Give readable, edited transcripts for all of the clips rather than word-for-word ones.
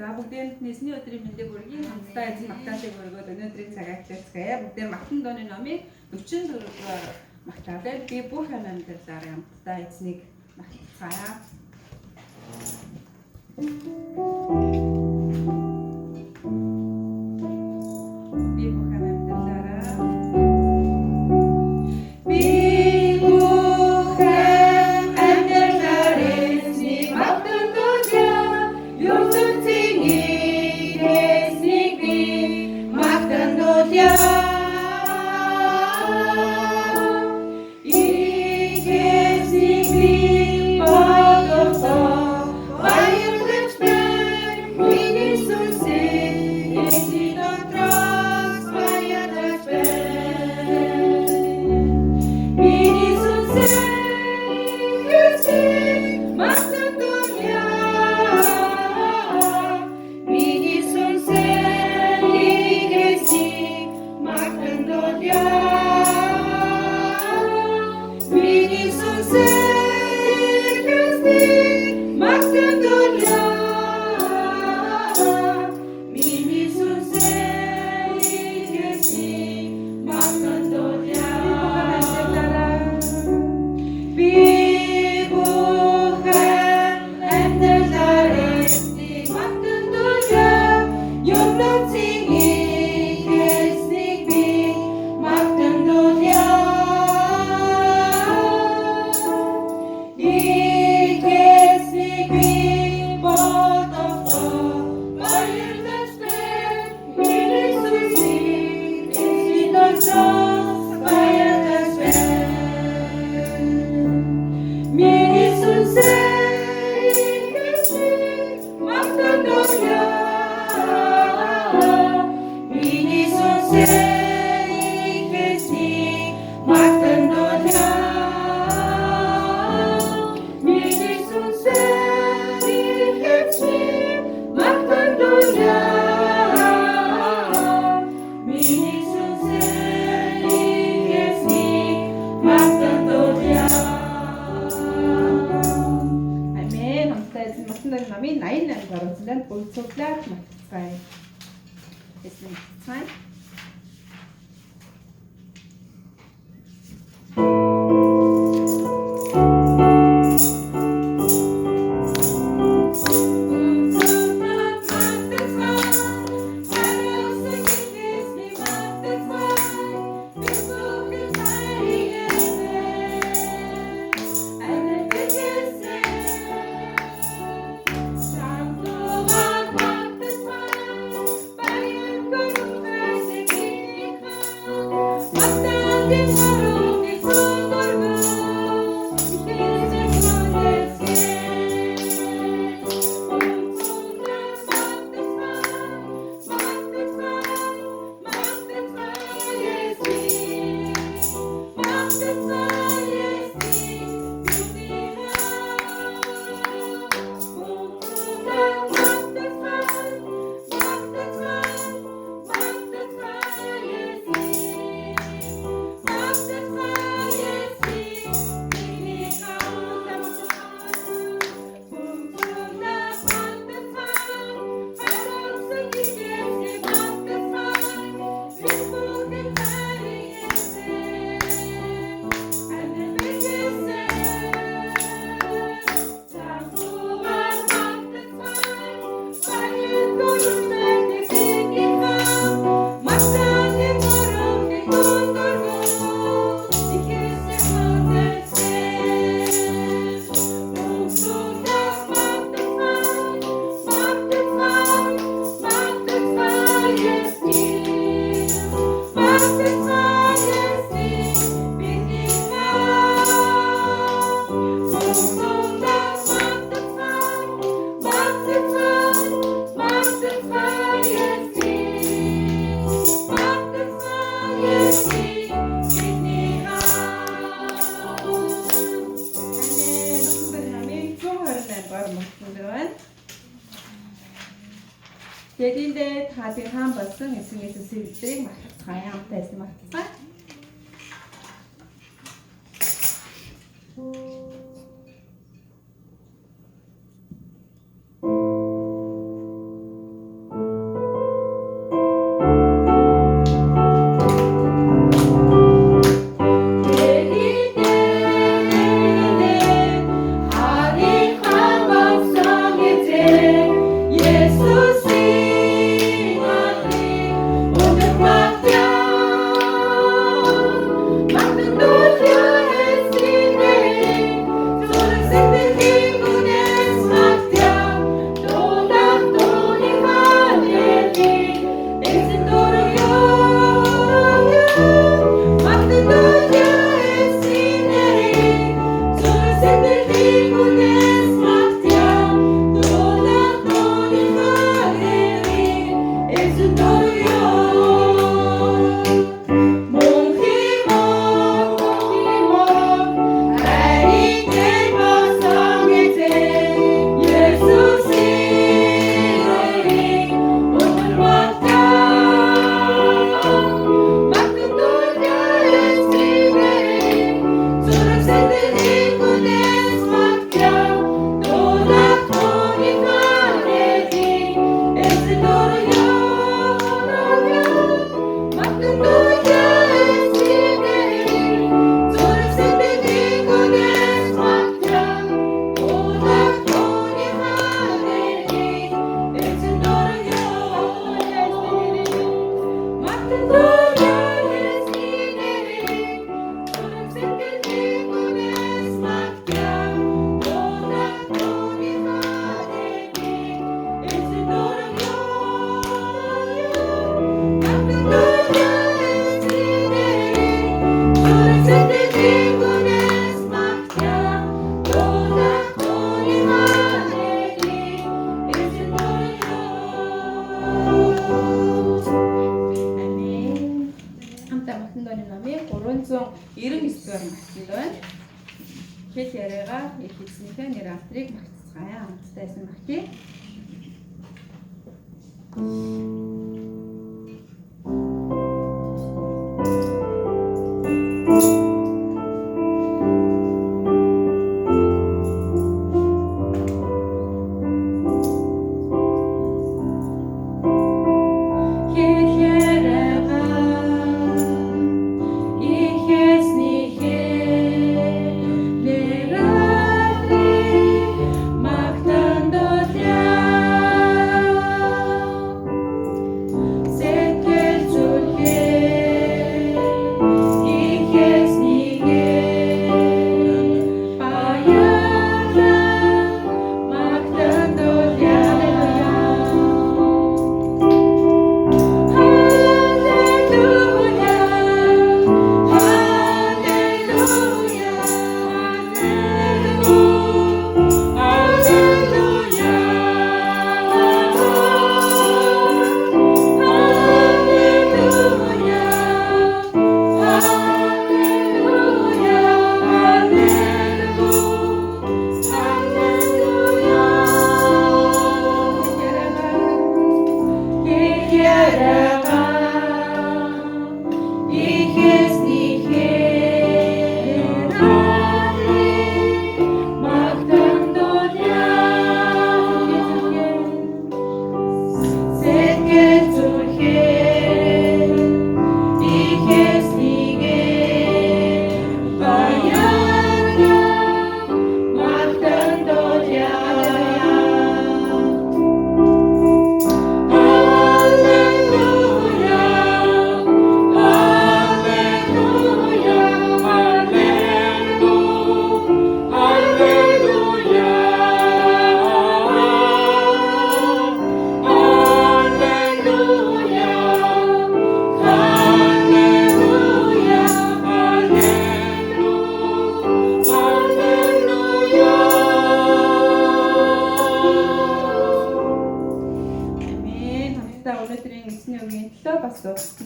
За бүгдээ нийсний өдрийн мэндийг хүргэе. Хамтдаа эзэн магтаалыг өргөөд өнөөдрийн цагаар хэлцгээе. Бүгдээ магтан дууны номыг 44-р магтаалаа би бүх амьдралаараа хамтдаа эзнийг магтцгаая. Намын 88 гаруйсан бүгцөглөөд магтцгаая. Эсвэн магтцгаая. Дэдиндээ таадын хаан болсон эсвэн сэвтрийг магтцгаая. Хамтдаа эсвэн магтцгаая. 399-аар магтанд байна. Хэл яриагаар их эзнийхээ нэр алдрыг магтцгаая. Хамтдаа эзэн магтъя.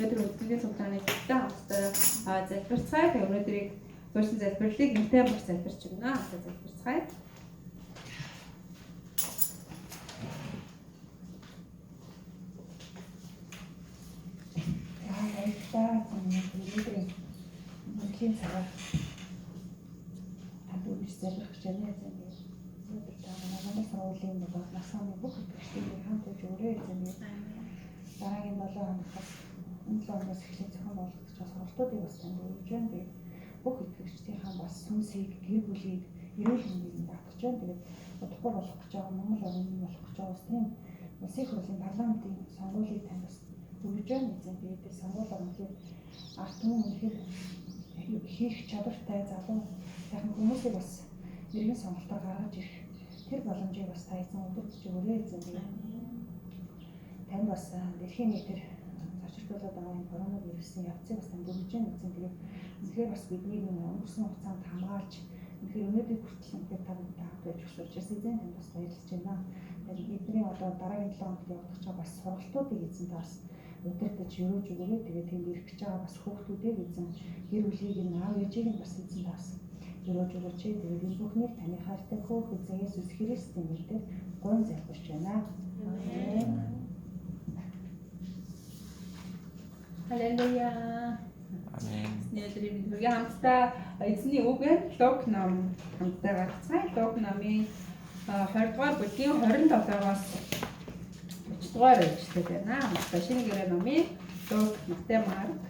Өнөөдөр үлдэлийн цуглааны төлтөө хамтдаа залбирцгаая. Тэгээ өнөөдрийг зурсан залбирлыг энтэй бас залбирч өгнө. Хамтдаа залбирцгаая. Баярлалаа. Өнөөдрийн үлдэлийн цагаар хамтдаа залбирх гэж байна. Өнөөдөр та манай сургуулийн насны бүх итгэгчдийн хамт болж өрөө эзэмээ. Дараагийн 7 хоногоос энэ 7 хоногоос эхлээд зохион байгуулагч сургалтуудыг бас тэмдэглэж байна. Тэгээд бүх итгэгчдийнхаа бас сүнсийг, гэр бүлийг, эрүүл мэндийг даатгаж байна. Тэгээд удахгүй болох гэж байгаа Монгол орны болох гэж байгаа тийм улсын хурлын парламентын сонгуулийг тань бас өгж байна. Эзэн бидэд сонгуулиар үнэхээр ард түмэн үнэхээр хийх чадвартай залуу сайхан хүмүүсийг бас иргэн сонголтоор гаргаж ирэх тэр боломжийг бас та эзэн өдөртж өгөөрэй эзэн бие. Танд бас дэлхийн нийтээр зочирлуулаад байгаа энэ коронавирусын явцыг бас танд өгж байна гэсэн. Тэгэхээр бас бидний өнгөрсөн хугацаанд хамгаалж тэгэхээр өнөөдөр хүртэл ингээд та хамт байж өгсөж эзэн танд бас баярлаж байна. Тэгээд бидний одоо дараагийн 7 хоногт явагдах байгаа бас сургалтуудыг эзэн таас өдөртөж өрөөж өгөөрэй. Тэгээд тэнд ирэх гэж байгаа бас хүүхдүүдийг эзэн гэр бүлийг нь аав ээжийг нь бас эзэн таас өрөөж өгөөч. Тэгээд энэ бүхнийг таны хайртай хөөх эзэн Есүс Христийн нэрээр гон залбирч байна. Амен. Халелуя. Амен. Нэлрийн мэдвэрийн хамтдаа эзний үг Лук ном хамтдаа гаргацгаая. Лук номын 20 дугаар бүлгийн 27-оос 30 дугаар эшлэл байна. Хамтдаа шинэ гэрээ номын Лук, Матай, Марк.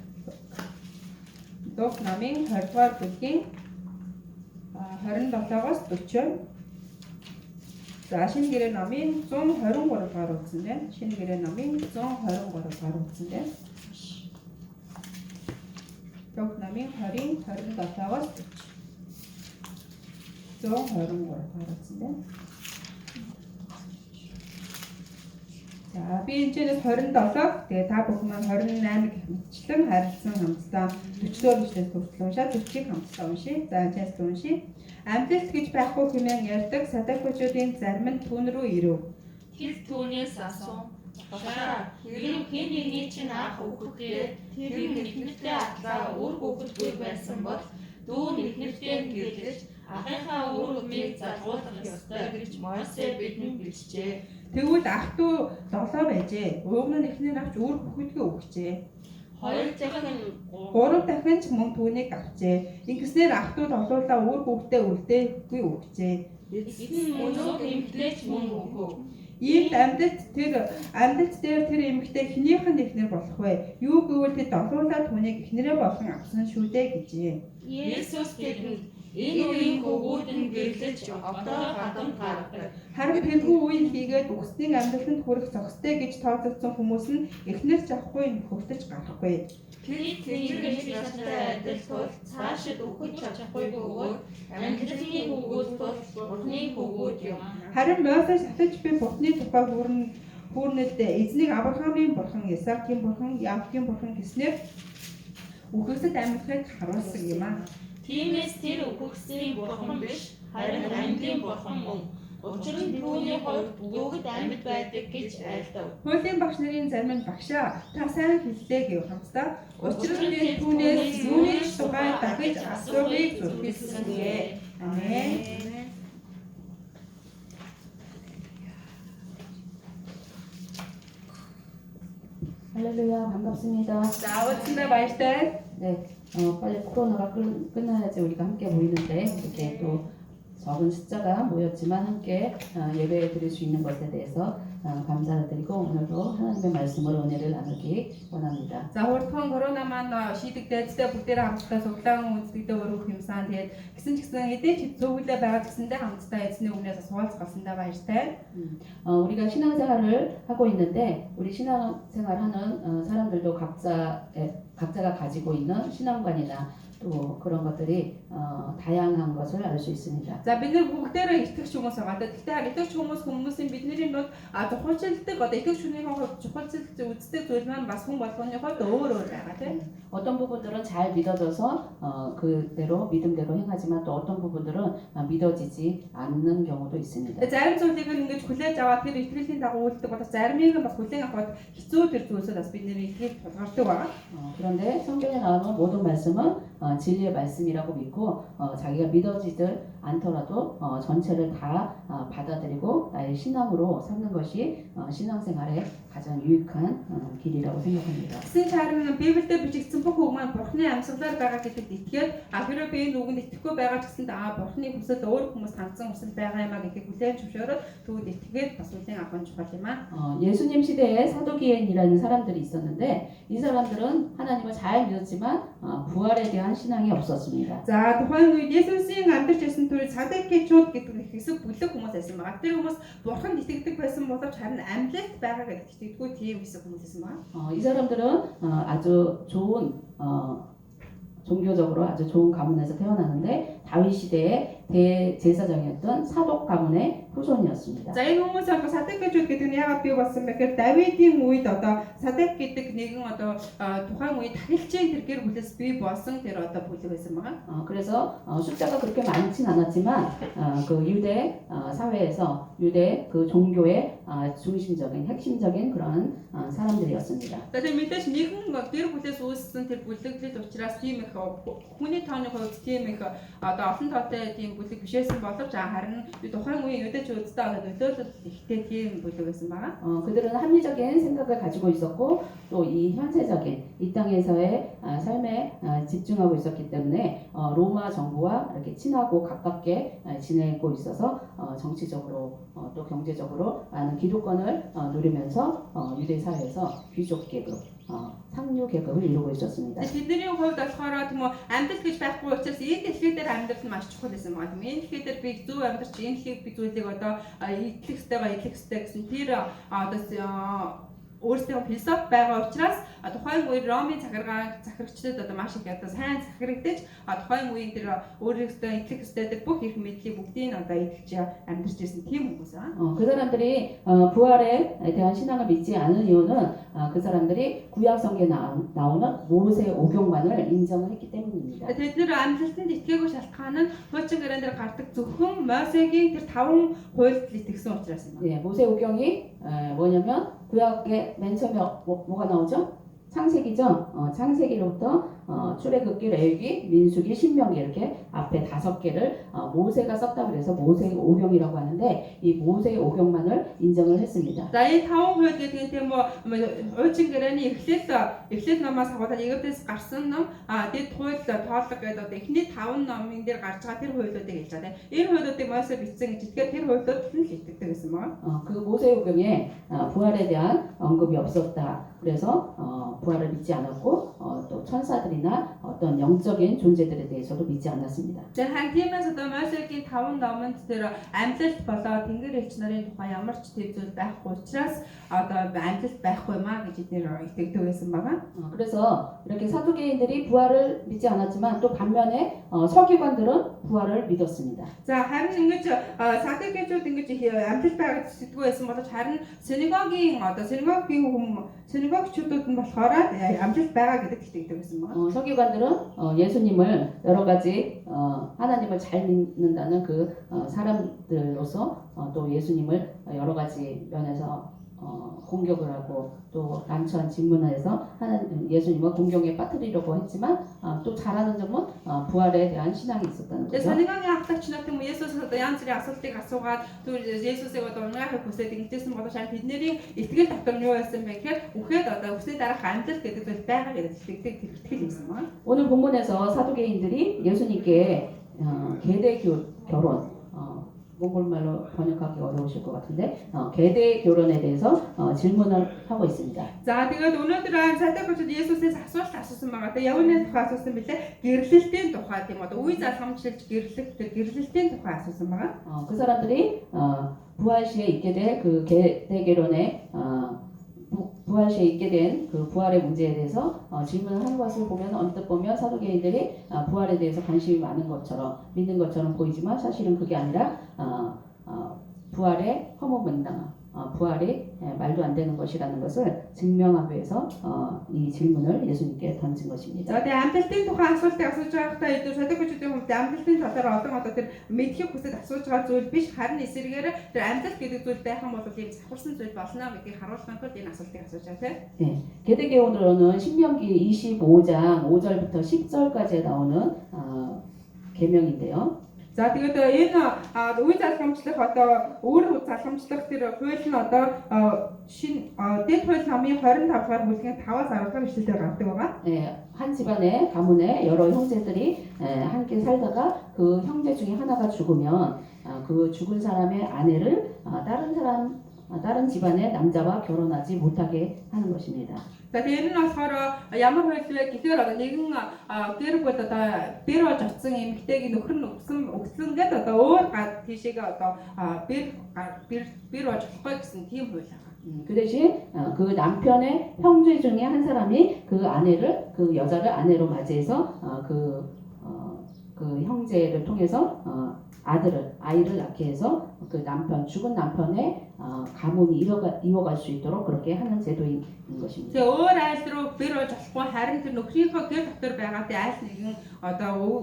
Лук номын 20 дугаар бүлгийн 27-оос 40. За шинэ гэрээ номын 123 дугаар үзсэн байна. Шинэ гэрээ номын 123 дугаар үзсэн байна. Лук номын 20-ын 27-оос 40. 123 дугаар үзсэн байна. За би энэ чэнэс 27, тэгээ та бүхэн маань 28 гэх мэтчлэн харилцан хамтдаа 40-р эшлэлд хүртэл уншаад 40-ыг хамтдаа уншия. За чаас уншия. Амьдлт гэж байхгүй хэмээн ярьдаг садакчуудын зарим нь түүн рүү ирэв. Тэр түүнээс асуув. За ер нь хэн нэгний чинь анх өгөхдөө тэр эхнэртэй атлаа өөр хүүхэдгүй байсан бол дүү нь эхнэртэй гэрлэж ахынхаа үр өмийг залгуулах ёстой гэж Мосе бидэнд бичжээ. Тэгвэл ах トゥ 7 байжээ. Уг нь эхнэр авч өөр бүхэдгээ өгчээ. Хоёр дахин Гурав дахин ч мөн түүнийг авчээ. Ингэснээр ах トゥ долуулаа өөр хүүхдээ үлдээхгүй өгчээ. эцэст нь өнөө эмэгтэйч мөн өгөв. Иймд амьд дээр тэр эмэгтэй хэнийх нь эхнэр болох вэ? Юу гэвэл тэд долуулаа түүнийг эхнэрээ болгон авсан шүү дээ гэжээ. Есүс тэдэнд энэ үеийн хөвгүүд нь гэрлэж одоо хадам гардаг. Харин тэрхүү үйл хийгээд үхсдийн амьдралд хүрэх зохистой гэж тооцогдсон хүмүүс нь эхнэрч авахгүй хөвтөж гарахгүй. Тэд ингэж настай адил тул цаашид өгөх чадахгүй бөгөөд амьдралын хөвгүүд тул Бурхны хөвгүүд юм. Харин Мосе шатаж би Бурхны тухай хүүрнэлд эзнийг Авраамийн бурхан, Исаакийн бурхан, Яаковын бурхан гэснээр үхэгсэд амьдрахыг харуулсан юм аа. Тиймээс тэр үхэгсийн бурхан биш, харин амьдын бурхан мөн. Учир нь түүний хувьд бүгд амьд байдаг гэж айлдав. Хуулийн багш нарын зарим нь багшаа та сайн хэллээ гэв хамтдаа. Учир нь би түүнээс юуны тухай дахиж асуухыг зүрхэлсэн. Амен. 할렐루야, 반갑습니다. 자, 오늘의 말씀. 네, 빨리 코로나가 끝나야지 우리가 함께 모이는데 이렇게 또 적은 숫자가 모였지만 함께 예배 드릴 수 있는 것에 대해서 감사드리고 오늘도 하나님의 말씀으로 은혜를 나누기 원합니다. За хурдхан корона маань шийдэгдээдтэй бүгдээрээ хамтдаа суглаан үндэстэгдээ өргөх юмсан. Тэгээд гисэн ч гэсэн эдэж зөвлөлөө байгаа гэсэндээ хамтдаа эзний үгнээс суулцгалсандаа баяртай. 우리가 신앙생활을 하고 있는데 우리 신앙생활하는 사람들도 각자가 가지고 있는 신앙관이나 또 그런 것들이 다양한 것을 알 수 있습니다. За бид нар бүгдээрээ итгэж хүмүүс байгаа. Гэхдээ итгэж хүмүүсийн бидний бол тухайлчилдаг одоо итгэж хүнийхээ хувьд чухалчилж үздэг зүйл маань бас хүн болгоны хувьд өөр байгаа тийм. 어떤 부분들은 잘 믿어져서 그대로 믿음대로 행하지만 또 어떤 부분들은 믿어지지 않는 경우도 있습니다. Зарим зүйлийг ингэж хүлээж аваад тэр итгэлийн дагуу үйлдэх бол заримыг нь бас хүлээн авахд хэцүү тэр зүйлсүүд бас бидний итгэл тулгардаг байгаа. 그런데 성경에 나오는 모든 말씀은 진리의 말씀이라고 믿고 자기가 믿어지들 않더라도 전체를 다 받아들이고 나의 신앙으로 삼는 것이 신앙생활의 가장 유익한 길이라고 생각합니다. Гэсэн чарна Библиэд бичигдсэн бүх үг маань Бурхны амьсгалаар байгаа гэдэгт итгээд хэрвээ би энэ үгэнд итгэхгүй байгаа ч гэсэн Бурхны хүсэл өөр хүмүүс хандсан хүсэл байгаа юм а гэхийг хүлээн зөвшөөрөд түүнд итгээд бас үлийн авах чухал юм а. 예수님 시대에 사두개인이라는 사람들이 있었는데 이 사람들은 하나님을 잘 믿었지만 부활에 대한 신앙이 없었습니다. За тухайн үед Есүсийн амьдарч байсан түр Садукичууд гэдэг хэсэг бүлэг хүмүүс байсан байгаа. Тэр хүмүүс Бурханд итгэдэг байсан боловч харин амьдлалт байгаа гэдэгт итгэдэггүй тийм хэсэг хүмүүс байсан байгаа. 이 사람들은 아주 좋은 종교적으로 아주 좋은 가문에서 태어났는데 다윗 시대의 대제사장이었던 사독 가문의 후손이었습니다. За энэ хүмүүс одоо Садукичууд гэдэг нь яагаад бий болсон бэ гэхээр Давидын үед одоо Садук гэдэг нэгэн одоо тухайн үед тахилчийн тэр гэр бүлээс бий болсон тэр одоо бүлэг байсан байгаа. 그래서 숫자가 그렇게 많진 않았지만 그 유대 사회에서 유대 그 종교의 중심적인 핵심적인 그런 사람들이었습니다. За тэр мэдээж нэгэн гэр бүлээс үүссэн тэр бүлэглэл учраас тийм их хүний тооны хувьд тийм их одоо олон тоотой тийм бүлэг бишээсэн боловч харин тухайн үеийн 유대чүүдтэй одоо нөлөөлөл ихтэй тийм бүлэг байсан байгаа. 그들은 합리적인 생각을 가지고 있었고 또 이 현세적인 이 땅에서의 삶에 집중하고 있었기 때문에 로마 정부와 이렇게 친하고 가깝게 지내고 있어서 정치적으로 또 경제적으로 많은 기득권을 누리면서 유대 사회에서 귀족 계급, 상류 계급을 이루고 있었습니다. Тэдний хувьд болохоор тийм үү амьдрал гэж байхгүй учраас энэ дэлхий дээр амьдрал нь маш чухал байсан байгаа. Тийм энэ дэлхий дээр би зөв амьдарч энэ дэлхийг би зүйлийг одоо итгэх ёстой гэсэн тэр одоо өөрсдөө философи байгаа учраас тухайн үеийн Ромын захирагчдад одоо маш их одоо сайн захирагдаж тухайн үеийн тэр өөрөөсөө итгэх ёстой бүх эрх мэдлийг бүгдийг одоо итгэж амьдарч ирсэн тийм хүмүүс аа. 그 사람들이 부활에 대한 신앙을 믿지 않은 이유는 그 사람들이 구약성경에 나오는 모세 오경만을 인정을 했기 때문입니다. Тэд нэр амьдралтанд итгээгүй шалтгаан нь хуучин гэрэн дээр гардаг зөвхөн Мосегийн тэр 5 хуульд итгэсэн учраас юм. 예, 모세 오경이 뭐냐면 구약의 맨 처음에 뭐가 나오죠? 창세기죠. 창세기로부터 출애굽기, 레위기, 민수기, 신명기 이렇게 앞에 5개를 모세가 썼다 그래서 모세 오경이라고 하는데 이 모세 오경만을 인정을 했습니다. За энэ 5 хууль гэдэг нь тийм үү хуучин гэрээний эхлэл номоос хаваад Египтээс гарсан ном дэд хууль тоолог гэдэг одоо эхний 5 номын дээр гарч байгаа тэр хуулиудыг хэлж байгаа. Энэ хуулиудыг Мосе бичсэн гэж тэгэхээр тэр хуулиуд нь л итгэдэг гэсэн мөн. 그 모세 오경에 부활에 대한 언급이 없었다. 그래서 부활을 믿지 않았고 또 천사들이나 어떤 영적인 존재들에 대해서도 믿지 않았습니다. За хан тиймээс одоо Мосегийн 5 номонд тэр амьдлалт болоо тэнгэр элч нарын тухай ямар ч тийм зүйл байхгүй учраас одоо амьдлалт байхгүй маа гэж эдгээр итгэдэг байсан байгаа. 그래서 이렇게 사두개인들이 부활을 믿지 않았지만 또 반면에 서기관들은 부활을 믿었습니다. За харин ингэж садукчууд ингэж амьдлалт байгаад сэтгэв байсан боловч харин синагогчдууд нь болохоор амьдлалт байгаа гэдэгт итгэдэг байсан байна. 서기관들은 예수님을 여러 가지 하나님을 잘 믿는다는 그 사람들로서 또 예수님을 여러 가지 면에서 공격을 하고 또 난처한 질문을 해서 예수님을 공경에 빠뜨리려고 했지만 또 잘하는 점은 부활에 대한 신앙이 있었다는 거죠. Санигагийн ахлагч нар тийм Есүс одоо янз бүрийн асуултыг асуугаад түр Есүсийг одоо унгахыг хүсээд ингэжсэн боловч тэдний итгэл дотор нь юу байсан бэ гэхээр үхээд одоо үсний дараах амьдрал гэдэг зүйл байгаа гэдэг итгэдэг тэр итгэл байсан байна. 오늘 본문에서 사두개인들이 예수님께 계대 결혼 몽골말로 번역하기 어려우실 것 같은데 계대 결혼에 대해서 질문을 하고 있습니다. За тэгээд өнөөдөр садукчууд Есүсээс асуулт асуусан байгаа. Тэгээд явны тухай асуусан билээ. Гэрлэлтийн тухай тийм одоо үе залхамжлалж гэрлэх тэр гэрлэлтийн тухай асуусан байгаа. 그 사람들이 부활 시에 있게 될 그 계대 결혼에 부활 시에 있게 된 그 부활의 문제에 대해서 질문을 하는 것을 보면 언뜻 보면 사두개인들이 부활에 대해서 관심이 많은 것처럼 믿는 것처럼 보이지만 사실은 그게 아니라 부활의 허무맹랑함, 부활이 말도 안 되는 것이라는 것을 증명하기 위해서 이 질문을 예수님께 던진 것입니다. За тэгээд амьдлалтын тухай асуултыг асууж байхдаа эдгээр садукчуудын хүмүүс амьдлалтын талаар одоо тэр мэдхийг хүсэж асууж байгаа зүйл биш харин эсвэргээр тэр амьдлалт гэдэг зүйл байх юм бол ийм завхарсан зүйл болно гэдгийг харуулахын тулд энэ асуултыг асууж байгаа тийм. 네, 계대개론으로는 신명기 25장 5절부터 10절까지 나오는 계명인데요. За тэгээд энэ үе залхамжлах одоо өөр залхамжлах тэр хууль нь одоо шин дэд хууль номын 25 дугаар бүлгийн 5-аас 10 дугаар ишлэлээр гардаг байгаа. 네, 한 집안에 가문에 여러 형제들이 함께 살다가 그 형제 중에 하나가 죽으면 그 죽은 사람의 아내를 다른 집안의 남자와 결혼하지 못하게 하는 것입니다. За тэгээд энэ нь болохоор ямар хууль вэ гэхээр одоо нэгэн гэр бүл одоо бэр болж очсон эмэгтэйг нөхөр нь өгсөн гэдэг одоо өөр тийшээгээ одоо бэр болж болохгүй гэсэн тийм хууль байгаа. 그 대신 그 남편의 형제 중에 한 사람이 그 아내를 그 여자를 아내로 맞이해서 그 형제를 통해서 아이를 낳게 해서 그 죽은 남편의 가문이 이어갈 수 있도록 그렇게 하는 제도인 것입니다. Тэгээ өөр айл руу бэр болж болохгүй харин тэр нөхрийнхөө гэр дотор байгаа тэ айл нэгэн одоо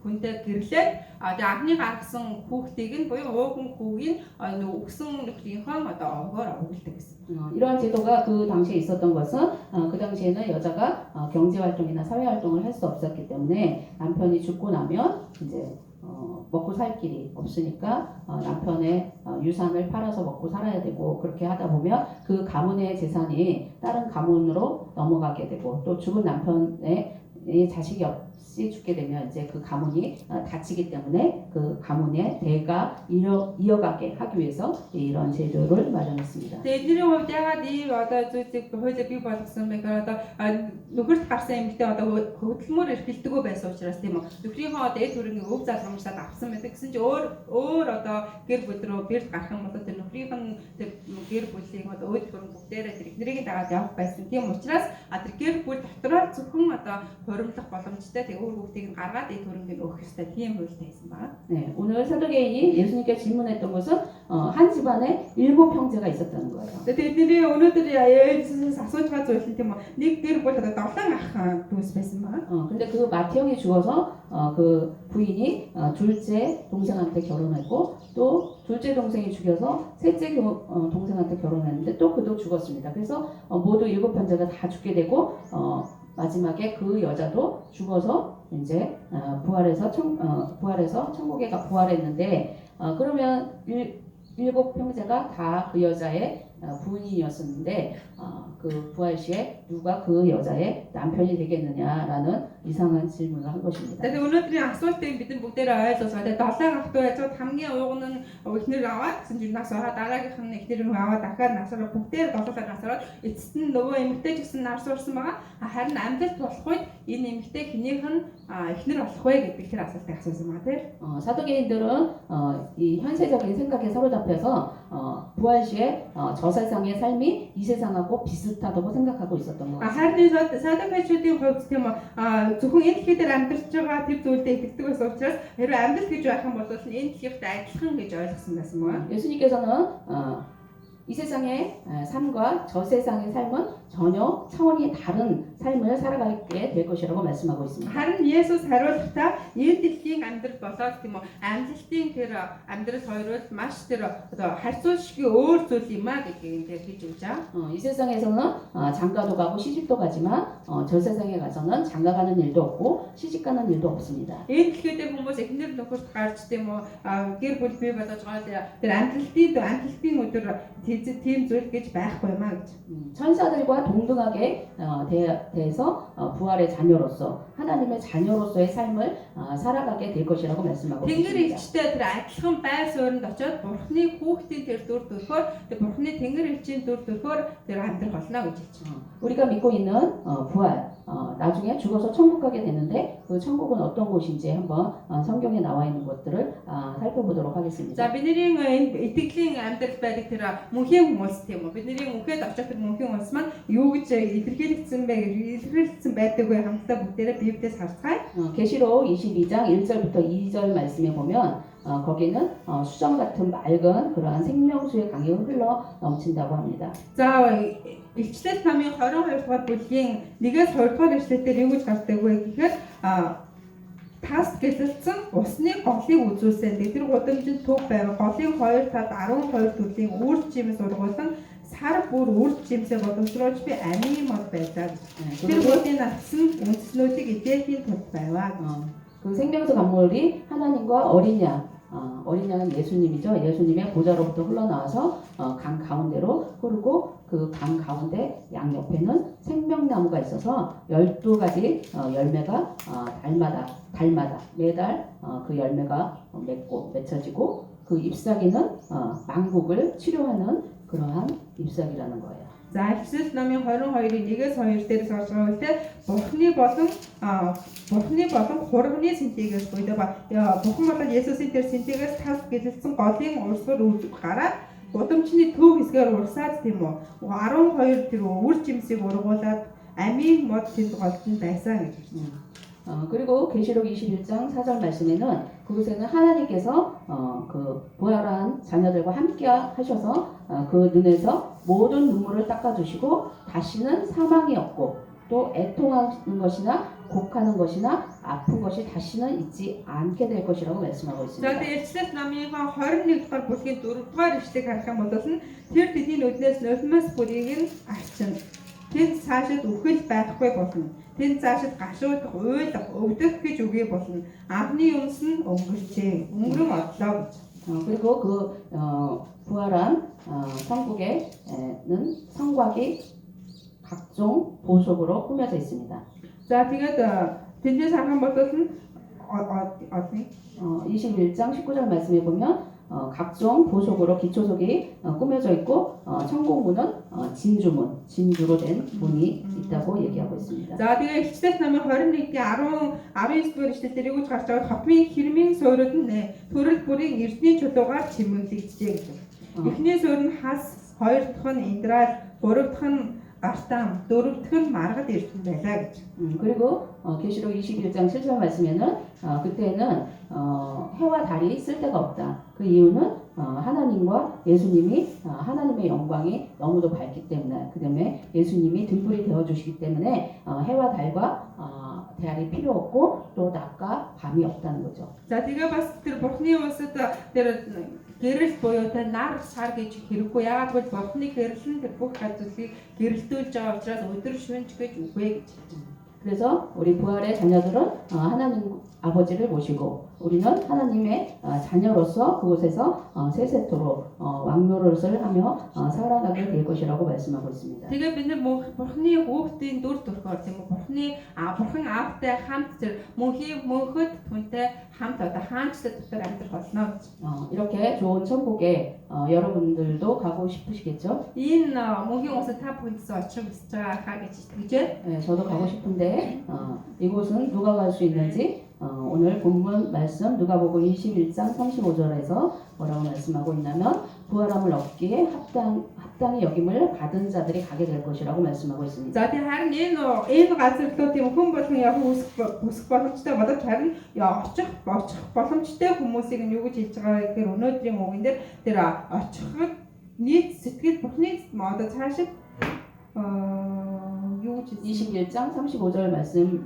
хүнтэй гэрлээд тэгээ анхны гаргасан хүүхдийг нь буюу ууган хүүгийн өгсөн нөхрийнхөө одоо овгоор овгилдаг гэсэн. 이러한 제도가 그 당시에 있었던 것은 그 당시에는 여자가 경제 활동이나 사회 활동을 할 수 없었기 때문에 남편이 죽고 나면 이제 먹고 살 길이 없으니까 남편의 유산을 팔아서 먹고 살아야 되고 그렇게 하다 보면 그 가문의 재산이 다른 가문으로 넘어가게 되고 또 죽은 남편의 자식이 죽게 되면 이제 그 가문이 다치기 때문에 그 가문의 대가 이어가게 하기 위해서 이런 제도를 마련했습니다. Тэгээд эдний хувьд ягаад ийм одоо зүйлийг хуулиар бий болгосон бэ гэхээр одоо нөхөрт гарсан эмэгтэй одоо хөдөлмөр эрхэлдэггүй байсан учраас тийм үү. Нөхрийнхөө одоо эд хөрөнгийн өв залгамжлаад авсан байдаг гэсэн чинь өөр одоо гэр бүл рүү бэрд гарах юм бол тэр нөхрийнх нь тэр гэр бүлийн одоо өд хөрөн бүгдээрээ тэр эхнэрийг дагаад явах байсан. Тийм учраас тэр гэр бүл дотроо зөвхөн одоо хуримлах боломжтой тэг өөр хүүхдийг нь гаргаад эд хөрөнгийг өгөх ёстой тийм хуультай байсан байна. 네, 오늘 사도계인이 예수님께 질문했던 것은 한 집안에 7 형제가 있었다는 거예요. Тэгээд бидний өнөөдөр Есүсээс асууж байгаа зүйл нь тийм үү. Нэг гэр бүл одоо 7 ах дүүс байсан байна. 근데 그 마티형이 죽어서 그 부인이 둘째 동생한테 결혼했고 또 둘째 동생이 죽여서 셋째 동생한테 결혼했는데 또 그도 죽었습니다. 그래서 모두 7 형제가 다 죽게 되고 마지막에 그 여자도 죽어서 이제 부활해서 천국에 부활했는데 그러면 7 형제가 다 그 여자의 부인이었었는데 그 부활 시에 누가 그 여자의 남편이 되겠느냐라는 이상한 질문을 한 것입니다. Тэгээд өнөөдрийн асуултыг бид нар бүгдээрээ ойлгосоо. Тэгээд 7 ах дүү яцад хамгийн ууг нь эхнэр аваад гэсэн чинь нас ороод дараагийнх нь эхнэр нь аваад дахиад насаараа бүгдээр 7 насаараа эцэст нь нөгөө эмэгтэй ч гэсэн нар сурсан байгаа. Харин амьдралд болох үед энэ эмэгтэй хэнийх нь эхнэр болох вэ гэдэг тэр асуултыг асуусан байгаа тийм. 사도계인들은 이 현세적인 생각에 사로잡혀서 부활 시에 저 세상의 삶이 이 세상하고 비슷하다고 생각하고 있었던 것 같습니다. Харин садокчуудын хувьд тийм зөвхөн энэ дэлхий дээр амьдарч байгаа тэр зүйлдээ итгэдэг байсан учраас хэрвээ амьдрал гэж байх юм бол энэ дэлхийтэй адилхан гэж ойлгосон байсан байна. 예수님께서는 이 세상의 삶과 저 세상의 삶은 전혀 차원이 다른 삶을 살아가게 될 것이라고 말씀하고 있습니다. Харин Есүс хариулахдаа энэ дэлхийн амьдрал болоод тийм үү амьдралтын тэр амьдрал хоёроо маш тэр одоо харьцуулшгүй өөр зүйл юм а гэдгийг тэр хийж өгч байгаа. 이 세상에서는 장가도 가고 시집도 가지만 저 세상에 가서는 장가 가는 일도 없고 시집 가는 일도 없습니다. Энэ дэлхий дээр хүмүүс эхнэр нөхөрт гарч тийм үү гэр бүл бий болгож байгаа тэр амьдралтын өдөр тийм зүйл гэж байхгүй юм а гэж. 천사들과 동등하게 대해서 부활의 자녀로서 하나님의 자녀로서의 삶을 살아가게 될 것이라고 말씀하고 Тэнгэр 있습니다. элчтэй тэр адилхан байр суурьнд очиод Бурхны хүүхдийн тэр дүр төрхөөр тэр Бурхны Тэнгэр элчийн дүр төрхөөр тэр амьдрах болно гэж хэлж байна. 우리가 믿고 있는 부활 나중에 죽어서 천국 가게 되는데 그 천국은 어떤 곳인지 한번 성경에 나와 있는 것들을 살펴보도록 하겠습니다. За бидний энэ итгэлийн амьдрал байдаг тэр мөнхийн хүмүүс тийм үү. Бидний мөнхөд очих тэр мөнхийн хүмүүс маань юу гэж илэрхийлсэн байдаг вэ хамтдаа бүгдээрээ Библиэс харцгаая. 계시록 22장 1절부터 2절 말씀에 보면 거기는 수정 같은 맑은 그러한 생명수의 강이 흘러 넘친다고 합니다. За Илчлэл намын 22 дугаар бүлгийн 1-2 дугаар ишлэлээр юу гэж гардаг вэ гэхээр тас гэлэлцэн усны голыг үзүүлсэн. Тэр гудамжинд төв байв. Голын хоёр талд 12 төрлийн үр жимс ургуулсан сар бүр үр жимсээ боловсруулж би амийн мод байлаа. Тэр гудын натсан үндэснүүдийг эдээхийн тулд байваа. 그 생명수 강물이 하나님과 어린 양은 예수님이죠. 예수님의 보좌로부터 흘러나와서 강 가운데로 흐르고 그 강 가운데 양 옆에는 생명나무가 있어서 12가지 열매가 달마다 매달 그 열매가 맺혀지고 그 잎사귀는 만국을 치료하는 그러한 잎사귀라는 거예요. За Илчлэл намын 22-ийн 1-2 дээрээс орж байгаа үедээ Бурхны болон хурганы сэнтигээс буюу Бурхан болон Есүсийн тэр сэнтигээс тас гэлэлцэн голын урсгал гараад гудамжны төв хэсгээр урсаад тийм үү 12 тэр үр жимсийг ургуулад амийн мод тэнд голтон байсан гэж хэлсэн. 그리고 계시록 21장 4절 말씀에는 그곳에는 하나님께서 그 부활한 자녀들과 함께 하셔서 그 눈에서 모든 눈물을 닦아주시고 다시는 사망이 없고 또 애통하는 것이나 곡하는 것이나 아픈 것이 다시는 있지 않게 될 것이라고 말씀하고 있습니다. За тэгээд Илчлэл намын 21 дугаар бүлгийн 4 дугаар ишлэгийг харах юм бол тэр тэдний нүднээс нулимс бүрийг нь арчин. Тэнд цаашид үхэл байхгүй болно. Тэнд цаашид гашуудах, уйлах, өвдөх гэж үгүй болно. Анхны юмс нь өнгөрчээ. өнгөрөн одлоо гэж. 그리고 그 부활한 천국에는 성곽이 각종 보석으로 꾸며져 있습니다. За тэгээд Тэндээс харах бол одны 21장 19절 말씀에 보면 각종 보석으로 기초석이 꾸며져 있고 천국문은 진주로 된 문이 있다고 얘기하고 있습니다. За тэгээ Хичнээн намын 21-ийн 19 дугаар ишлэлээр юу гэж гарч байгаа хопмын хэрмийн суурьд нь төрөл бүрийн эрдний чулуугаар чимэглэгдэжээ гэж. Эхний суурь нь хас, хоёр дахь нь индрал, гурав дахь нь гартам, дөрөв дахь нь маргад эрдэнэ байлаа гэж. 그리고 계시록 21장 7절 말씀에는 그때는 해와 달이 쓸 데가 없다. 그 이유는 하나님과 예수님이 하나님의 영광이 너무도 밝기 때문에 그다음에 예수님이 등불이 되어 주시기 때문에 해와 달과 달이 필요 없고 또 낮과 밤이 없다는 거죠. За тэгээ бас тэр бурхны улсад тэр гэрэл буюу тэр нар сар гэж хэрэггүй. Яагаад гэвэл бурхны гэрэл нь тэр бүх газрыг гэрэлтүүлж байгаа учраас өдөр шөнөж гэж үгүй гэж. 그래서 우리 부활의 자녀들은 하나님 아버지를 모시고 우리는 하나님의 자녀로서 그곳에서 세세토록 왕노릇을 하며 살아가게 될 것이라고 말씀하고 있습니다. Тэгээ бид нар бурхны хүүхдийн дүр төрхөөр тийм үү бурхан аавтай хамт тэр мөнхөд түнтэй хамт одоо хаанчтай дотор амьдрах болно. 이렇게 좋은 천국에 여러분들도 가고 싶으시겠죠? Энэ мөнхийн улсад та бүхэндээ очих хүсэж байгаа хаа гэж итгэжээ. 네, 저도 가고 싶은데 이곳은 누가 갈 수 있는지 오늘 본문 말씀 누가복음 21장 35절에서 뭐라고 말씀하고 있냐면 부활함을 얻기에 합당히 여김을 받은 자들이 가게 될 것이라고 말씀하고 있습니다. За тийм харин энэ газар руу тийм хүн болгон явах үсэх боломжтой боловч харин очих боломжтой хүмүүсийг нь юу гэж хэлж байгаа гэхээр өнөөдрийн үгэн дээр тэр очиход нийт сэтгэл бурхны одоо цаашид юу гэж 21장 35절 말씀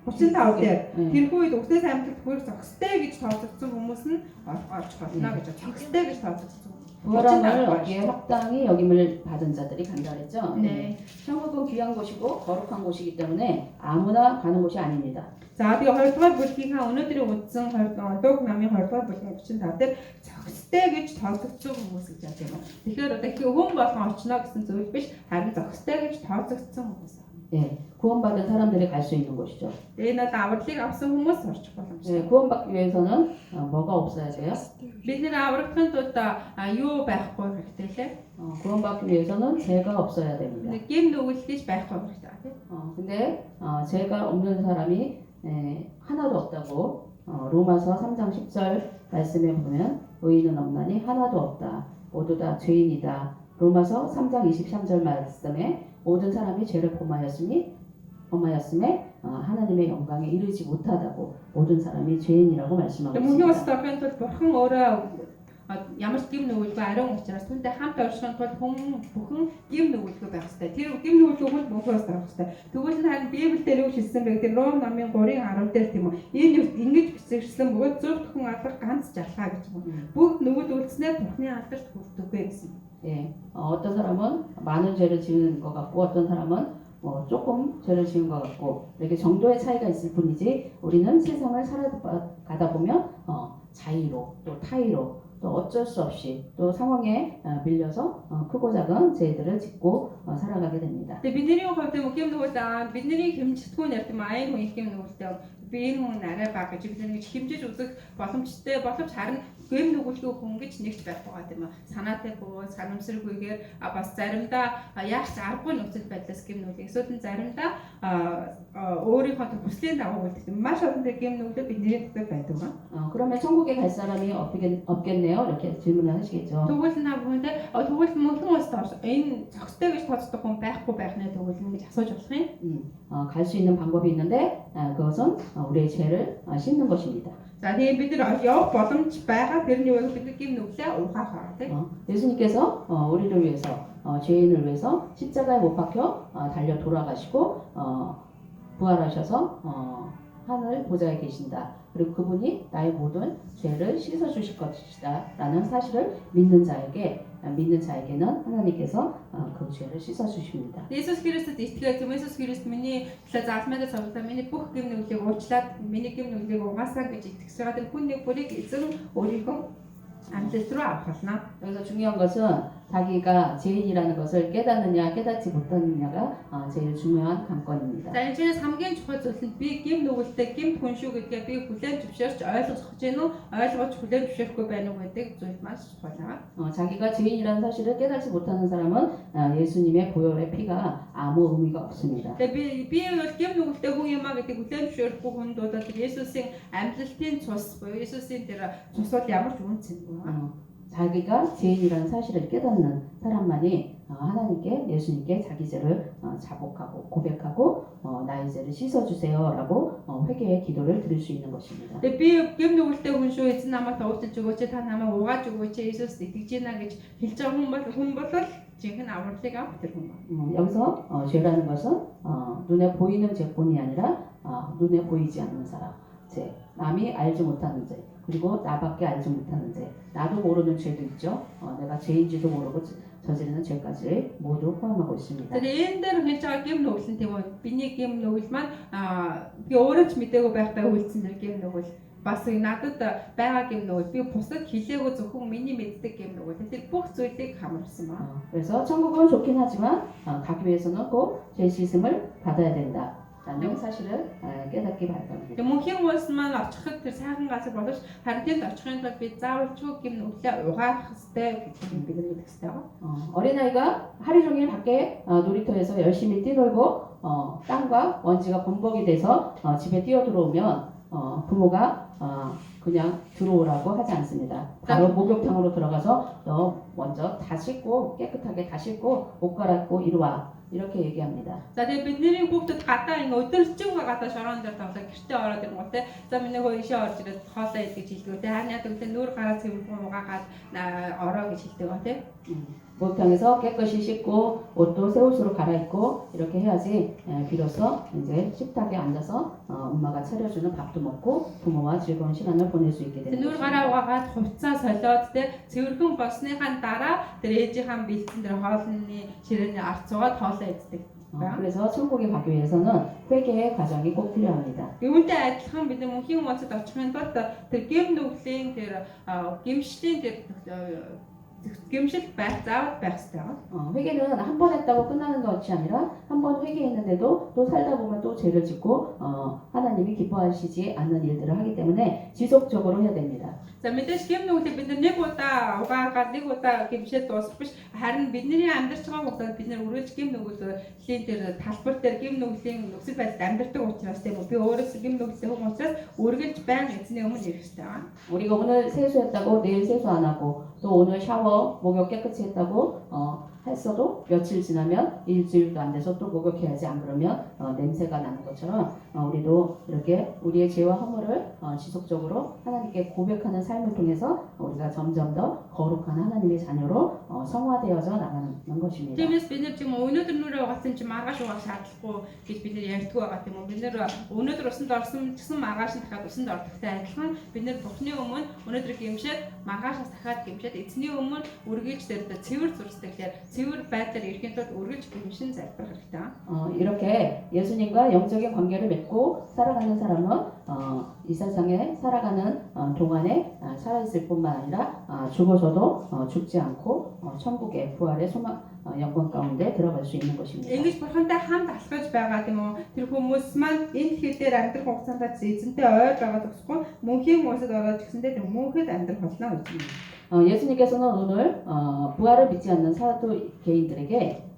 35 дээр тэрхүү үед өвсөс амьтад хөрөх зохистой гэж тооцогдсон хүмүүс нь орж болно гэж зохистой гэж тооцогдсон. 부활함을 얻기에 합당히 여김을 받은 자들이 간다 그랬죠? 네. 천국은 귀한 곳이고 거룩한 곳이기 때문에 아무나 가는 곳이 아닙니다. За тэгээ 2 дугаар бүлгийнхаа өнөөдрийн үндсэн Луг намын 2 дугаар бүлгийн 35 дээр зохистой гэж тооцогдсон хүмүүс гэж байна тийм үү. Тэгэхээр одоо хүн болгон очно гэсэн зүйл биш харин зохистой гэж тооцогдсон хүмүүс. 예, 구원받은 사람들이 갈 수 있는 곳이죠. Энэ авралыг авсан хүмүүс орчих боломжтой. 예, 구원받기 위해서는 뭐가 없어야 돼요? Бид нэр аврагдахын тулд юу байхгүй хэрэгтэй лээ. 구원받기 위해서는 죄가 없어야 됩니다. Гэм нүгэлтэж байхгүй хэрэгтэй тийм. 근데 죄가 없는 사람이 하나도 없다고 로마서 3장 10절 말씀에 보면 의인은 없나니 하나도 없다. 모두 다 죄인이다. 로마서 3장 23절 말씀에 모든 사람이 죄를 범하였음에 하나님의 영광에 이르지 못하다고 모든 사람이 죄인이라고 말씀하고 Мөнхийн 있습니다. улсад орохын тулд бурхан өөрөө ямар ч гэм нүгэлгүй ариун учраас түүнтэй хамт оршихын тулд бүхэн гэм нүгэлгүй байх хэрэгтэй. Тэр гэм нүгэлгүй хүнд мөнхийн улсад орох хэрэгтэй. Тэгвэл харин Библиэлд юу хэлсэн бэ гэхээр Ром намын 3:10 дээр тийм үү. Энэ ингэж бичигдсэн бөгөөд зөв бүхэн алдар ганц жалхаа гэж байна. Бүгд нүгэл үлдснээр бурхны алдарт хүрдэггүй гэсэн. 예, 어떤 사람은 많은 죄를 지은 것 같고 어떤 사람은 조금 죄를 지은 것 같고 이렇게 정도의 차이가 있을 뿐이지 우리는 세상을 살아가다 보면 자의로 또 타의로 또 어쩔 수 없이 또 상황에 밀려서 크고 작은 죄들을 짓고 살아가게 됩니다. Тэгээ бидний хувьд юм гэм нүгэл бидний хэмжигдэхгүй нэрт маяг хүн их гэм нүгэлтэй би энэ хүн арай бага гэж бид нэг хэмжиж үзэх боломжтой боловч харин гэм нүгэлгүй хүн гэж нэгч байх байгаа тийм үү. Санаатай хөө санамсаргүйгээр бас заримдаа яах аргагүй нөхцөл байдлаас гэм нүгэл эсвэл заримдаа өөрийнхөө хүслийн дагуу үлдэх маш олон гэм нүгэлүүд бидний дотор байдаг ба. 그러면 천국에 갈 사람이 없겠네요. 이렇게 질문을 하시겠죠. Тэгвэл та бүхэндээ тэгвэл мөнхийн улсад орж энэ зохистой гэж тооцдог хүн байхгүй байх нэ тэгвэл ингэж асууж болох юм. 갈 수 있는 방법이 있는데 그것은 우리의 죄를 씻는 것입니다. За тийм бид нар явах боломж байгаа тэрний үед бид гэм нүглээ уухах аа тийм. 예수님께서 우리를 위해서 죄인을 위해서 십자가에 못 박혀 달려 돌아가시고 부활하셔서 하늘 보좌에 계신다. 그리고 그분이 나의 모든 죄를 씻어주실 것이다 라는 사실을 믿는 자에게는 하나님께서 그 죄를 씻어주십니다. Иесус Христэд итгэж Иесус Христ миний төлөө заалмайг цогцоо миний бүх гэм нүглийг уучлаад миний гэм нүглийг угаасаа гэж итгэж байгаа тэр хүн нэг бүрийг эзэн өөрийнхөө амьд руу авах болно. 여기서 중요한 것은 자기가 죄인이라는 것을 깨닫느냐 깨닫지 못하느냐가 제일 중요한 관건입니다. За энэ чинь хамгийн чухал зүйл нь би гим нүгэлтэй гим хүн шүү гэдгээ би хүлээн зөвшөөрч ойлгох гэж байна уу? ойлгож хүлээн зөвшөөрөхгүй байна уу гэдэг зүйл маш чухал байгаа. 자기가 죄인이라는 사실을 깨닫지 못하는 사람은 예수님의 보혈의 피가 아무 의미가 없습니다. Тэгээ би бол гим нүгэлтэй хүн юм а гэдэг хүлээн зөвшөөрөхгүй хүнд бол Есүсийн амьдлын цус буюу Есүсийн тэр цусууд ямар ч үнцэнгүй байна. 자기가 죄인이라는 사실을 깨닫는 사람만이 하나님께 예수님께 자기 죄를 자복하고 고백하고 나의 죄를 씻어주세요라고 회개의 기도를 드릴 수 있는 것입니다. Тэгээ би гим нүгэлтэй хүн шүү эзэн намайг уучлаж өгөөч та намайг угааж өгөөч Есүс итгэж байна гэж хэлж байгаа хүн бол жинхэнэ авралыг авах тэр хүн байна. 여기서 죄라는 것은 눈에 보이는 죄뿐이 아니라 눈에 보이지 않는 사람 죄, 남이 알지 못하는 죄, 그리고 나밖에 알지 못하는 죄, 나도 모르는 죄도 있죠. 내가 죄인지도 모르고 저지르는 죄까지 모두 포함하고 있습니다. Тэгээ энэ дээр хэлж байгаа гим нүгэл нь тийм үү? Биний гим нүгэл маань би өөрөө ч мэдээгүй байхдаа үйлцэн дэр гим нүгэл бас надад байгаа гим нүгэл би бусад хэлээгүй зөвхөн миний мэддэг гим нүгэл. Тэр бүх зүйлийг хамарсан байна. 그래서 천국은 좋긴 하지만 가기 위해서는 꼭 죄 씻음을 받아야 된다. 라는 사실을 깨닫기 바랍니다. Тэгээ мөнхийн улс маань очиход тэр сайхан газар боловч харин тэнд очихын тулд би заавал ч гим нүглээ угаах хэрэгтэй гэдгийг бид мэдэх хэрэгтэй байна. 어린아이가 하루 종일 밖에 놀이터에서 열심히 뛰놀고 땀과 먼지가 범벅이 돼서 집에 뛰어 들어오면 부모가 그냥 들어오라고 하지 않습니다. 바로 목욕탕으로 들어가서 너 먼저 다 씻고 깨끗하게 다 씻고 옷 갈아입고 이리 와 이렇게 얘기합니다. За тэгээ бидний хүүхдүүд гадаа ингэ өдөржин гадаа шороон дээр тоглоод гэртээ ороод ирэнгүүтээ за миний хөө ишээ орж ирээд хоолоо идэж хэлдэг. Тэгээ хаана тэгвэл нүүр гараа цэвэрхэн угаагаад ороо гэж хэлдэг ба тий. 목욕탕에서 깨끗이 씻고 옷도 새 옷으로 갈아입고 이렇게 해야지 비로소 이제 식탁에 앉아서 엄마가 차려주는 밥도 먹고 부모와 즐거운 시간을 보낼 수 있게 되는 нүүр 것입니다. гараа угаагаад хувцас солиод тий цэвэрхэн болсныхаа дараа тэр ээжийнхаа бэлтэн дээр хоолны ширээний ард суугаад хоолоо иддэг. 그래서 천국에 가기 위해서는 회개의 과정이 꼭 필요합니다. Үүнтэй адилхан бид мөнхийн улсад очихын тулд тэр гим нүглийн тэр гимшлийн тэр гимшил байх заавал байх ёстой. 회개는 한 번 했다고 끝나는 것이 아니라 한 번 회개했는데도 또 살다 보면 또 죄를 짓고 하나님이 기뻐하시지 않는 일들을 하기 때문에 지속적으로 해야 됩니다. За мэдээж гим нүглийг бид нэг удаа угаагаад нэг удаа гимшээд дуусах биш. Харин бидний амьдарч байгаа хугацаанд бид нэр үргэлж гим нүглийн тэр талбар дээр гим нүглийн нөхцөл байдалд амьдардаг учраас тийм үү? Би өөрөөс гим нүглтэй хүн учраас үргэлж байнга эзний өмнө ирэх хэрэгтэй байна. 우리가 오늘 세수했다고 내일 세수 안 하고 또 오늘 샤워 목욕 깨끗이 했다고 했어도 며칠 지나면 일주일도 안 돼서 또 목욕해야지 안 그러면 냄새가 나는 것처럼 우리도 이렇게 우리의 죄와 허물을 지속적으로 하나님께 고백하는 삶을 통해서 우리가 점점 더 거룩한 하나님의 자녀로 성화되어져 나가는 것입니다. Тиймээс бид нэр тийм өнөөдөр нүрээ угаасан чи маргааш угаах шаардлагагүй гэж бид нэр ярьдаг байгаа тийм үү. Бид нэр өнөөдөр усанд орсон гэсэн маргааш нь дахиад усанд ордогтой адилхан бид нэр Бурхны өмнө өнөөдөр гимшээд маргаашаас дахиад гимшээд эзний өмнө үргэлж тэр цэвэр зурсдаг тэгэхээр цэвэр байдлаар ирэхэд тул үргэлж гимшин залбирах хэрэгтэй. 이렇게 예수님과 영적인 관계를 맺고 살아가는 사람은 이 세상에 살아가는 동안에 살아있을 뿐만 아니라 죽어서도 죽지 않고 천국의 부활의 소망 영광 가운데 들어갈 수 있는 것입니다. Ингэж бурхантай хамт алхаж байгаа тийм үү? Тэр хүмүүс маань энэ дэлхийдээр амьдрах хугацаанд эзэнтэй ойр байгаа тусахгүй мөнхийн улсад ороод ирсэндээ тэр мөнхөд амьдрах болно гэж байна. 예수님께서는 오늘 부활을 믿지 않는 사도 개인들에게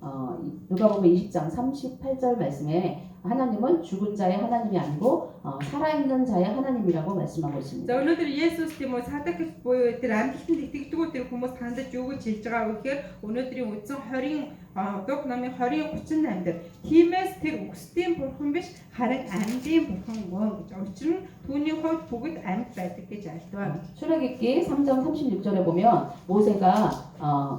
누가복음 20장 38절 말씀에 하나님은 죽은 자의 하나님이 아니고 살아있는 자의 하나님이라고 말씀하고 있습니다. За өнөөдөр Есүс тийм үү садагч буюу тэр амьдланд итгэдэггүй тэр хүмүүс тандаж юу гэж хэлж байгаа вэ гэхээр өнөөдрийн үдсэн 20 Дуг номын 20:38 дээр тиймээс тэр үхсдийн бурхан биш харин амьдын бурхан мөн гэж. Учир нь түүний хувьд бүгд амьд байдаг гэж альдваа. 출애굽기 3장 36절에 보면 모세가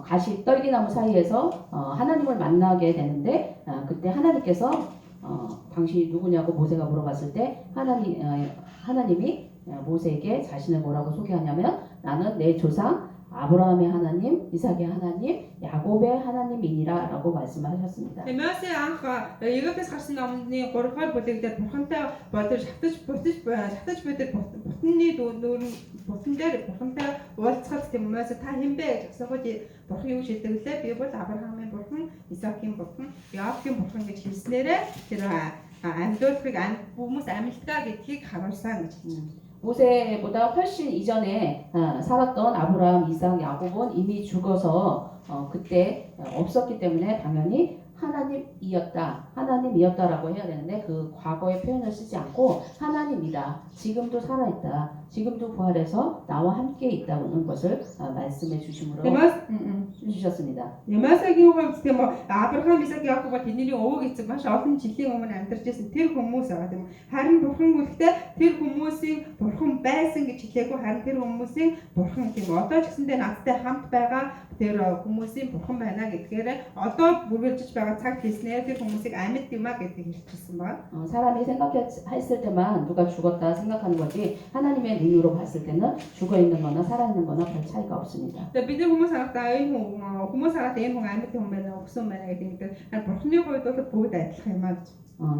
가시 떨기나무 사이에서 하나님을 만나게 되는데 그때 하나님께서 당신이 누구냐고 모세가 물어봤을 때 하나님이 모세에게 자신을 뭐라고 소개하냐면 나는 내 조상 아브라함의 하나님, 이삭의 하나님, 야곱의 하나님이니라라고 말씀하셨습니다. Мөсө анх Египтээс гарсан номны 3-р бүлэгдээ бурхантай бодож шатаж буйдаг бүтэн дээр бурхантай уулзахад тийм Мөсө та хэн бэ гэж асуухад бурхан юу шийдэглээ? Би бол Авраамын бурхан, Исаакийн бурхан, Яаковын бурхан гэж хэлснээрээ тэр амьдуулахыг хүмүүс амьдгаа гэдгийг харуулсан гэж. 모세보다 훨씬 이전에 살았던 아브라함, 이삭, 야곱은 이미 죽어서 그때 없었기 때문에 당연히 하나님이었다라고 해야 되는데 그 과거의 표현을 쓰지 않고 하나님이다. 지금도 살아있다. 지금도 부활해서 나와 함께 있다는 것을 말씀해 주심으로 주셨습니다. Мөсөгийн хувьд тийм Авраам, Исаак, Яаков тэдний өвөг эцэг маш олон жилийн өмнө амьдарч байсан тэр хүмүүс байгаа тийм. Харин бурхан үлдээ тэр хүмүүсийн бурхан байсан гэж хэлээгүй, харин тэр хүмүүсийн бурхан тийм одоо ч гэсэндээ надтай хамт байгаа тэр хүмүүсийн бурхан байна гэдгээр одоо бүргэлжиж байгаа цагт хэлснээр тэр хүмүүсийг амьд юмаа гэдгийг хэлчихсэн байна. 사람이 생각했을 때만 누가 죽었다 생각하는 거지 하나님의 눈으로 봤을 때는 죽어 있는 거나 살아 있는 거나 별 차이가 없습니다. Тэгээд бид хүмүүс харахтаа энэ хүмүүс хараад энэ хүн амьд хүн байна, өгсөн байна гэдэг нь бурханы хувьд бол бүгд адилхан юм аа гэж.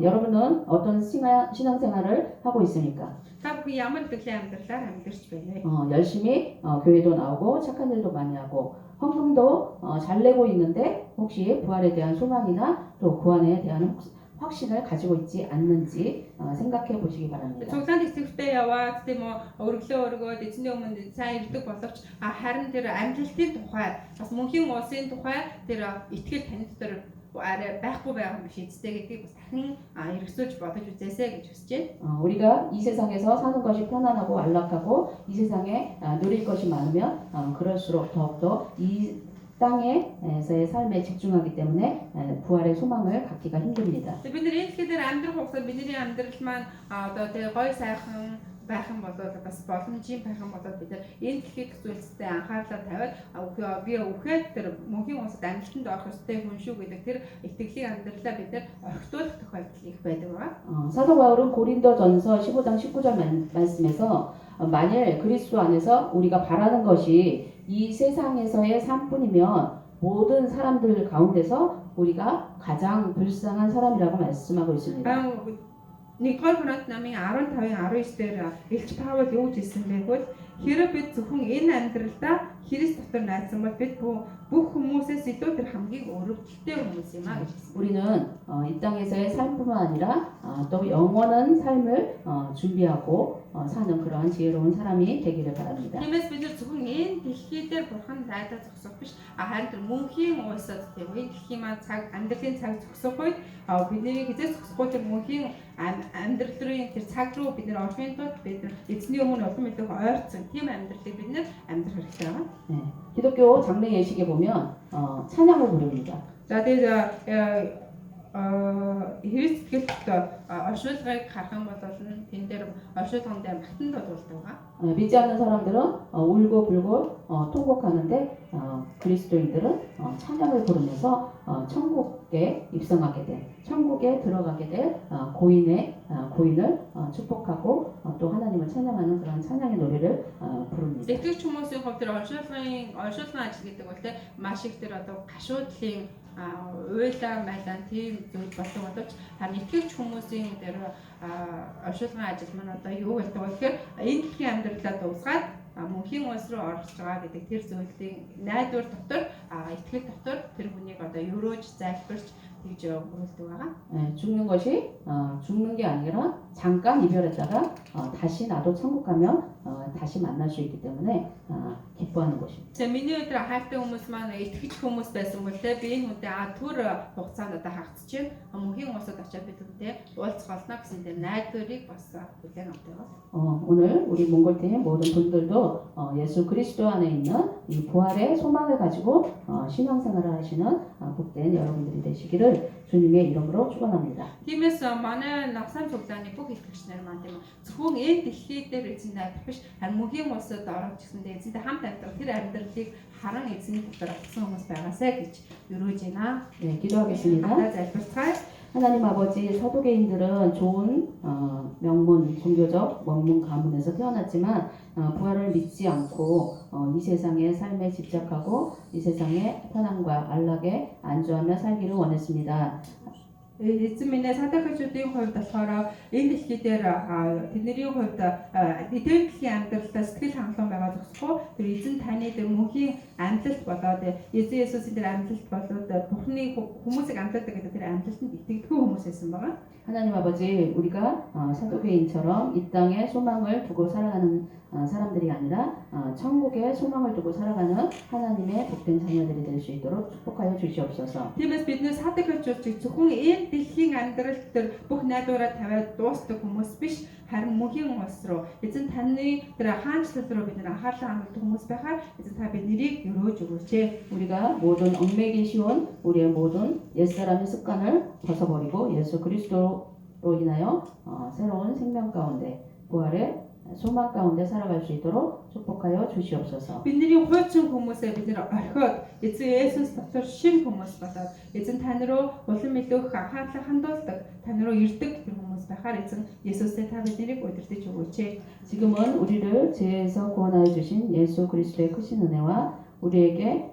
여러분은 어떤 신앙생활을 하고 있습니까? Та бүхэн ямар төрлийн амьдралаар амьдарч байна вэ? 열심히 교회도 나오고 착한 일도 많이 하고 헌금도 잘 내고 있는데 혹시 부활에 대한 소망이나 또 구원에 대한 확신을 가지고 있지 않는지 생각해 보시기 바랍니다. Цуглаанд эсвэртэй яваад тийм өргөлөө өргөөд эзний өмнө сайн ирдэг боловч харин тэр амьдралтын тухай бас мөнхийн улсын тухай тэр итгэл тань дотор арай байхгүй байгаа юм биш эцтэй гэдгийг бас дахин эргэсүүлж бодож үзээсэй гэж хүсэж байна. 우리가 이 세상에서 사는 것이 편안하고 안락하고 이 세상에 누릴 것이 많으면 그럴수록 더욱더 이 땅에서의 삶에 집중하기 때문에 부활의 소망을 갖기가 힘듭니다. Бид нэр энэ дэлхий дээр амьдрах хугацаанд бидний амьдрал маань одоо тэр гой сайхан байх юм болоод бас боломжийн байх юм болоод бид энэ дэлхийд зүйлстэй анхаарлаа тавиад би өвхөд тэр мөнхийн улсад амжилтанд орох ёстой хүн шүү гэдэг тэр итгэлийн амьдралаа бид орхитуулах тохиолдол их байдаг байна. 사도 바울은 고린도전서 15장 19절 말씀에서 만일 그리스도 안에서 우리가 바라는 것이 이 세상에서의 삶뿐이면 모든 사람들 가운데서 우리가 가장 불쌍한 사람이라고 말씀하고 있습니다. Нэгдүгээр Коринт намын 15-19 дээр Илч Паул юу хэлсэн бэ гэвэл хэрэв бид зөвхөн энэ амьдралдаа Христ дотор найдсан бол бид бүх хүмүүсээс илүү тэр хамгийн өрөвдөлттэй хүмүүс юм а гэж. 우리는 이 땅에서의 삶뿐만 아니라 또 영원한 삶을 준비하고 사는 그러한 지혜로운 사람이 되기를 바랍니다. Тиймээс бид зөвхөн энэ дэлхий дээр бурхан найдаж зогсох биш харин тэр мөнхийн улсад тийм энэ дэлхийн маань цаг амьдралын цаг зогсох үед бидний хизээс зогсохгүй тэр мөнхийн амьдралын тэр цаг руу бид нэр орохын тулд бид эзний өмнө улам илүү ойрцсон тийм амьдралыг бид нэр амьдрах хэрэгтэй байна. 네, 기독교 장례 예식에 보면 찬양을 부릅니다. За тэгээд Христ гэлт оршуулгыг харах юм бол тэн дээр оршуулган дээр батан дуулдаг байгаа. 믿지 않는 사람들은 울고 불고 통곡하는데 그리스도인들은 찬양을 부르면서 천국에 입성하게 된 천국에 들어가게 될 고인을 축복하고 또 하나님을 찬양하는 그런 찬양의 노래를 부릅니다. Итгэж хүмүүсийн хувьд тэр оршуулгын ажил гэдэг бол маш их тэр одоо гашуудлын уйлаа майлаа тийм зүйл болдог боловч харин итгэж хүмүүсийн тэр оршуулгын ажил маань одоо юу гэдэг вэ гэхээр энэ дэлхийн амьдралаа дуусгаад мөнхийн улс руу орж байгаа гэдэг тэр зүйлийн найдвар дотор итгэл дотор тэр хүнийг одоо өрөөж залбирч тэгж өгүүлдэг байгаа. 죽는 것이 죽는 게 아니라 잠깐 이별했다가 다시 나도 천국 가면 다시 만날 수 있기 때문에 기뻐하는 것입니다. За миний өдөр хайртай хүмүүс маань итгэж хүмүүс байсан бол те би энэ хүнтэй түр хугацаанд одоо хагцж байна. Мөнхийн улсад очиад бид хүнтэй уулзах болно гэсэн дээр найдварыг бас бүлээн авдаг байна. 오늘 우리 몽골팀 모든 분들도 예수 그리스도 안에 있는 이 부활의 소망을 가지고 신앙생활을 하시는 복된 여러분들이 되시기를 주님의 이름으로 축원합니다. Тиймээс манай навсан цуглааны бүх итгэгчнэр маань тийм зөвхөн энэ дэлхий дээр эзэн найдах биш харин мөнхийн улсад орох гэсэндээ эзэнтэй хамт амьдрах тэр амьдралыг харан эзэн дотор авсан хүмүүс байгаасай гэж өрөөж байна. 네, 기도하겠습니다. залбирцгаая. 하나님 아버지 서도계인들은 좋은 명문 종교적 원문 가문에서 태어났지만 부활을 믿지 않고 이 세상의 삶에 집착하고 이 세상의 편안과 안락에 안주하며 살기를 원했습니다. Эзэн минь садагчдын хувьд болохоор энэ дэлхий дээр тэдний хувьд эдгээр дэлхийн амьдралдаа сэтгэл хангалуун байгаа зогсохгүй тэр эзэн таны дээр мөнхийн амьдралт болоод Есүс Есүсийн дээр амьдралт болоод Бурхны хүмүүсийг амьдралдаг гэдэг тэр амьдралтанд итгэдэггүй хүмүүс байсан байгаа. 하나님 아버지 우리가 사도계인처럼 이 땅에 소망을 두고 살아가는 사람들이 아니라 천국에 소망을 두고 살아가는 하나님의 복된 자녀들이 될 수 있도록 축복하여 주시옵소서. Тиймээс бид нэр садагчдыг зөвхөн энэ дэлхийн амьдрал дээр бүх найдвараа тавиад дуустдаг хүмүүс биш харин мөнхийн улс руу эзэн таны тэр хаанчлал руу бид нэр анхаарлаа хандуулдаг хүмүүс байхаар эзэн та биднийг өрөөж өгөөч. 우리가 모든 얽매기 쉬운 우리의 모든 옛사람의 습관을 벗어버리고 예수 그리스도로 인하여 새로운 생명 가운데 부활의 소망 가운데 살아갈 수 있도록 축복하여 주시옵소서. Бидний хуучин хүмүүсээ бид нэр орхиод эзэн Есүс дотор шинэ хүмүүс болоод эзэн тань руу улам илүү их анхаарлаа хандуулдаг, тань руу ирдэг тэр хүмүүс байхаар эзэн Есүсээ та биднийг удирдах өгөөч. 지금은 우리를 죄에서 구원하여 주신 예수 그리스도의 크신 은혜와 우리에게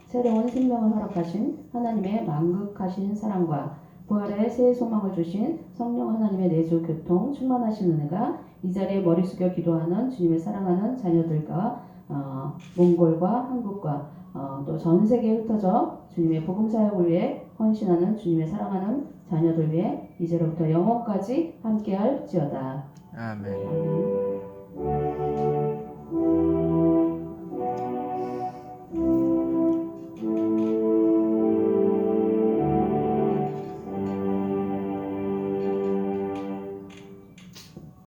새로운 생명을 허락하신 하나님의 만극하신 사랑과 부활의 새 소망을 주신 성령 하나님의 내주 교통 충만하신 은혜가 이 자리에 머리 숙여 기도하는 주님의 사랑하는 자녀들과 몽골과 한국과 또 전 세계에 흩어져 주님의 복음 사역을 위해 헌신하는 주님의 사랑하는 자녀들 위해 이제로부터 영원까지 함께할지어다. 아멘. 아멘.